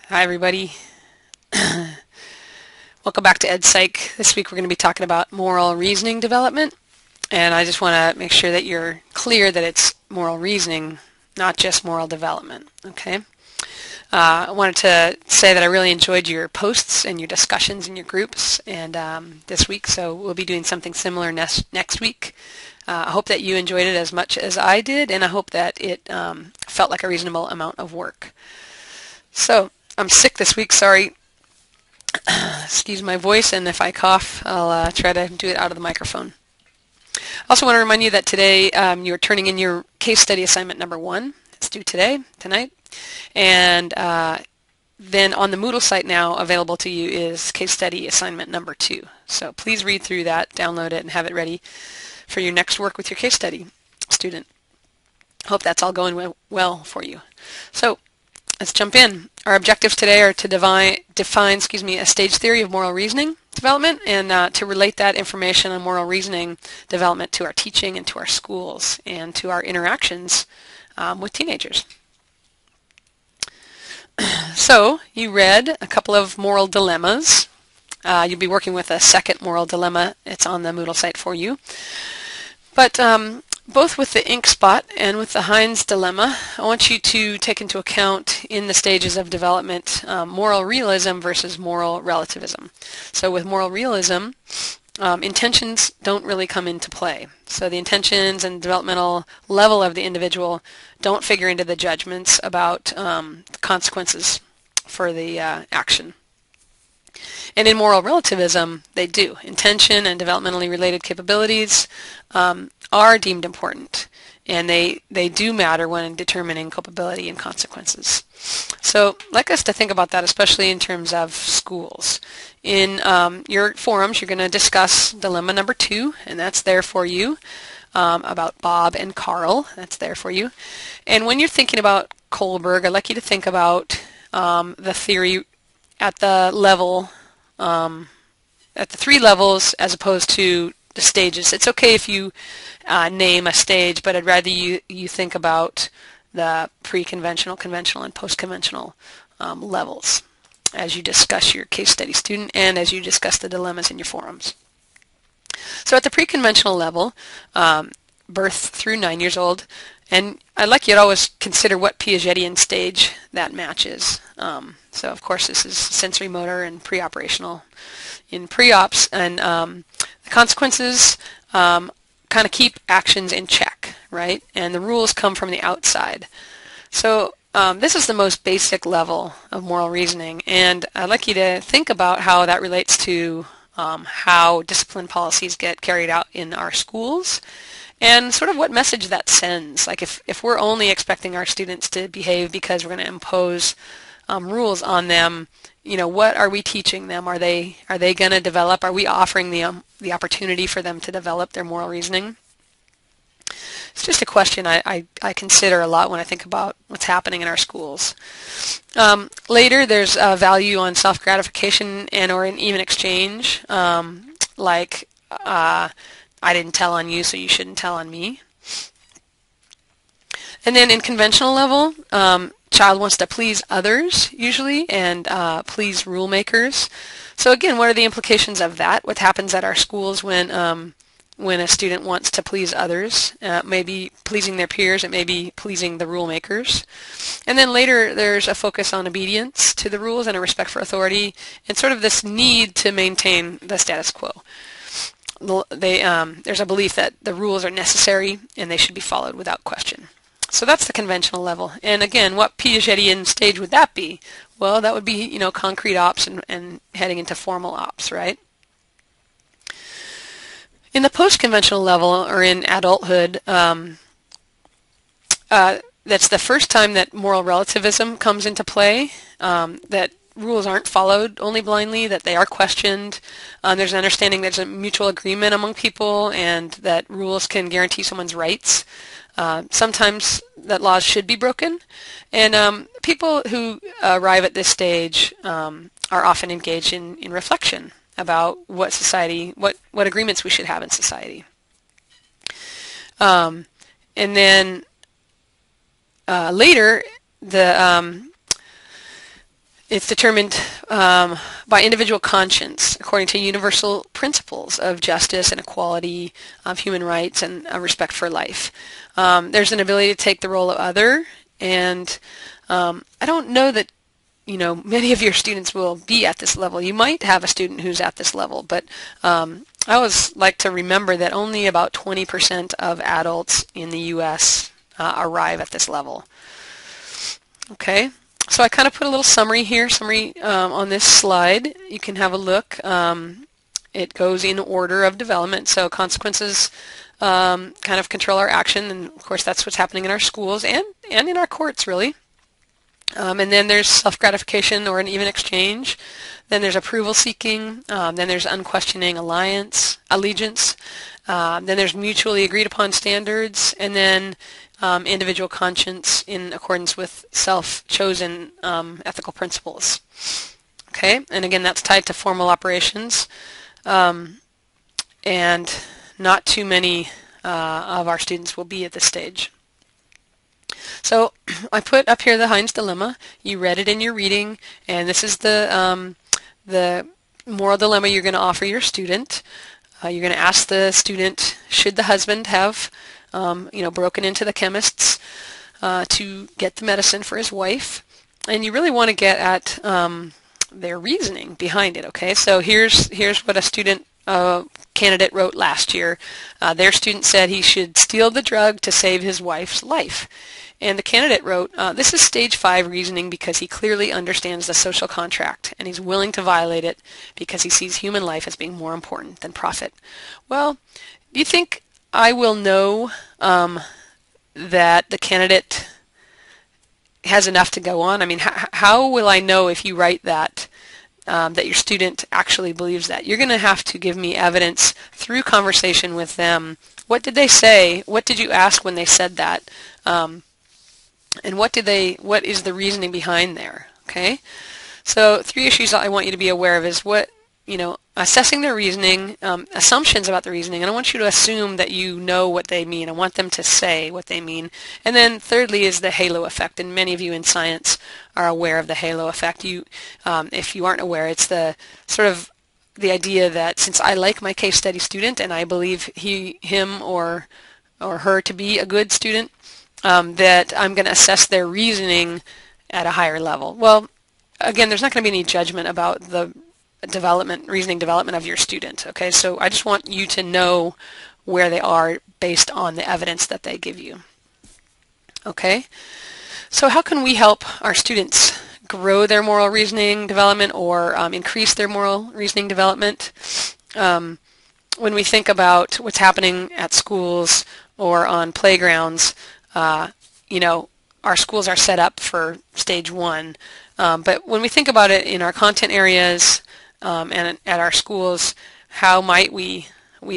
Hi everybody. Welcome back to Psych. This week we're going to be talking about moral reasoning development, and I just want to make sure that you're clear that it's moral reasoning, not just moral development. Okay. I wanted to say that I really enjoyed your posts and your discussions in your groups and this week, so we'll be doing something similar next week. I hope that you enjoyed it as much as I did, and I hope that it felt like a reasonable amount of work. So, I'm sick this week, sorry. Excuse my voice, and if I cough, I'll try to do it out of the microphone. I also want to remind you that today you're turning in your case study assignment number 1. It's due tonight. And then on the Moodle site now available to you is case study assignment number 2. So please read through that, download it, and have it ready for your next work with your case study student. Hope that's all going well for you. So let's jump in. Our objectives today are to define a stage theory of moral reasoning development and to relate that information on moral reasoning development to our teaching and to our schools and to our interactions with teenagers. So you read a couple of moral dilemmas. You'll be working with a second moral dilemma. It's on the Moodle site for you. But both with the ink spot and with the Heinz dilemma, I want you to take into account in the stages of development moral realism versus moral relativism. So with moral realism, intentions don't really come into play. So the intentions and developmental level of the individual don't figure into the judgments about the consequences for the action. And in moral relativism, they do. Intention and developmentally related capabilities are deemed important, and they do matter when determining culpability and consequences. So I'd like us to think about that, especially in terms of schools. In your forums, you're going to discuss dilemma number 2, and that's there for you, about Bob and Carl. That's there for you. And when you're thinking about Kohlberg, I'd like you to think about the theory at the level, at the 3 levels as opposed to the stages. It's okay if you name a stage, but I'd rather you think about the pre-conventional, conventional, and post-conventional levels as you discuss your case study student and as you discuss the dilemmas in your forums. So at the pre-conventional level, birth through 9 years old, and I'd like you to always consider what Piagetian stage that matches. So of course this is sensory motor and pre-operational. In pre-ops, and the consequences kind of keep actions in check, right? And the rules come from the outside. So this is the most basic level of moral reasoning, and I'd like you to think about how that relates to how discipline policies get carried out in our schools and sort of what message that sends. Like if we're only expecting our students to behave because we're going to impose rules on them, you know, what are we teaching them? Are they going to develop? Are we offering the opportunity for them to develop their moral reasoning? It's just a question I consider a lot when I think about what's happening in our schools. Later, there's a value on self-gratification and or an even exchange, like I didn't tell on you, so you shouldn't tell on me. And then in conventional level, child wants to please others, usually, and please rule makers. So again, what are the implications of that? What happens at our schools when a student wants to please others? Maybe pleasing their peers, it may be pleasing the rule makers. And then later, there's a focus on obedience to the rules and a respect for authority, and sort of this need to maintain the status quo. There's a belief that the rules are necessary and they should be followed without question. So that's the conventional level. And again, what Piagetian stage would that be? Well, that would be, you know, concrete ops and heading into formal ops, right? In the post-conventional level, or in adulthood, that's the first time that moral relativism comes into play, that rules aren't followed only blindly, that they are questioned. There's an understanding there's a mutual agreement among people and that rules can guarantee someone's rights. Sometimes that laws should be broken, and people who arrive at this stage are often engaged in reflection about what society, what agreements we should have in society. And then later, the It's determined by individual conscience according to universal principles of justice and equality, of human rights, and respect for life. There's an ability to take the role of other, and I don't know that many of your students will be at this level. You might have a student who's at this level, but I always like to remember that only about 20% of adults in the U.S. Arrive at this level. Okay. So I kind of put a little summary here, on this slide. You can have a look. It goes in order of development. So consequences kind of control our action, and of course that's what's happening in our schools and in our courts, really. And then there's self-gratification or an even exchange. Then there's approval seeking. Then there's unquestioning allegiance. Then there's mutually agreed upon standards, and then individual conscience in accordance with self-chosen ethical principles. Okay, and again, that's tied to formal operations, and not too many of our students will be at this stage. So I put up here the Heinz dilemma. You read it in your reading, and this is the moral dilemma you're going to offer your student. You're going to ask the student, should the husband have broken into the chemist's to get the medicine for his wife? And you really want to get at their reasoning behind it. Okay, so here's what a student candidate wrote last year. Their student said he should steal the drug to save his wife's life. And the candidate wrote, this is stage 5 reasoning because he clearly understands the social contract and he's willing to violate it because he sees human life as being more important than profit. Well, do you think I will know that the candidate has enough to go on? I mean, how will I know if you write that your student actually believes that? You're going to have to give me evidence through conversation with them. What did they say? What did you ask when they said that? And what is the reasoning behind there? Okay, so 3 issues I want you to be aware of is assessing their reasoning, assumptions about the reasoning. I don't want you to assume that you know what they mean. I want them to say what they mean. And then thirdly is the halo effect, and many of you in science are aware of the halo effect. If you aren't aware, it's the sort of the idea that since I like my case study student and I believe him or her to be a good student, that I'm going to assess their reasoning at a higher level. Well, again, there's not going to be any judgment about the reasoning development of your student. Okay, so I just want you to know where they are based on the evidence that they give you. Okay, so how can we help our students grow their moral reasoning development or increase their moral reasoning development? When we think about what's happening at schools or on playgrounds, our schools are set up for stage 1, but when we think about it in our content areas and at our schools, how might we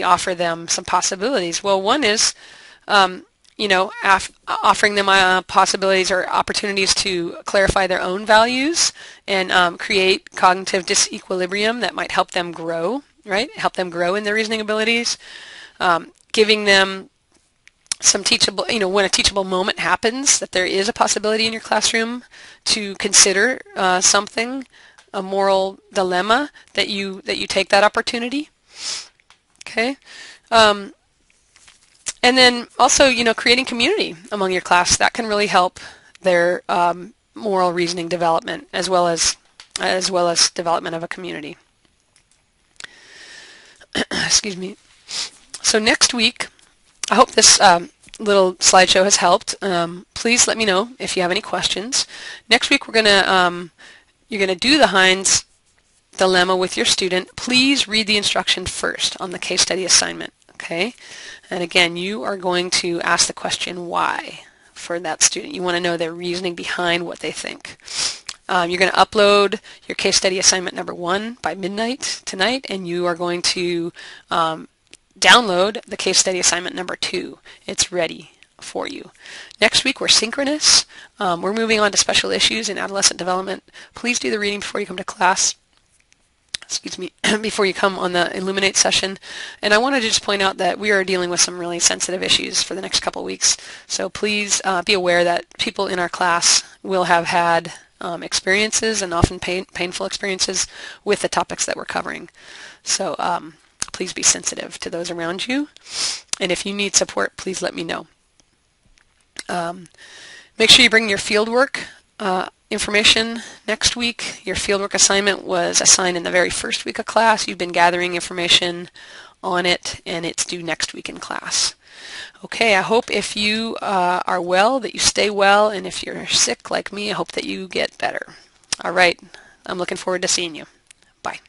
offer them some possibilities? Well, one is, offering them possibilities or opportunities to clarify their own values and create cognitive disequilibrium that might help them grow, right? Help them grow in their reasoning abilities, giving them some teachable, when a teachable moment happens, that there is a possibility in your classroom to consider something, a moral dilemma, that you take that opportunity. Okay, and then also, creating community among your class, that can really help their moral reasoning development as well as development of a community. Excuse me. So next week, I hope this little slideshow has helped. Please let me know if you have any questions. Next week you're gonna do the Heinz dilemma with your student. Please read the instruction first on the case study assignment. Okay, and again, you are going to ask the question why for that student. You want to know their reasoning behind what they think. You're going to upload your case study assignment number 1 by midnight tonight, and you are going to download the case study assignment number 2. It's ready for you. Next week we're synchronous. We're moving on to special issues in adolescent development. Please do the reading before you come to class. Excuse me, before you come on the Illuminate session. And I wanted to just point out that we are dealing with some really sensitive issues for the next couple weeks. So please be aware that people in our class will have had experiences, and often painful experiences, with the topics that we're covering. So please be sensitive to those around you. And if you need support, please let me know. Make sure you bring your fieldwork information next week. Your fieldwork assignment was assigned in the very first week of class. You've been gathering information on it, and it's due next week in class. Okay, I hope if you are well, that you stay well, and if you're sick like me, I hope that you get better. All right, I'm looking forward to seeing you. Bye.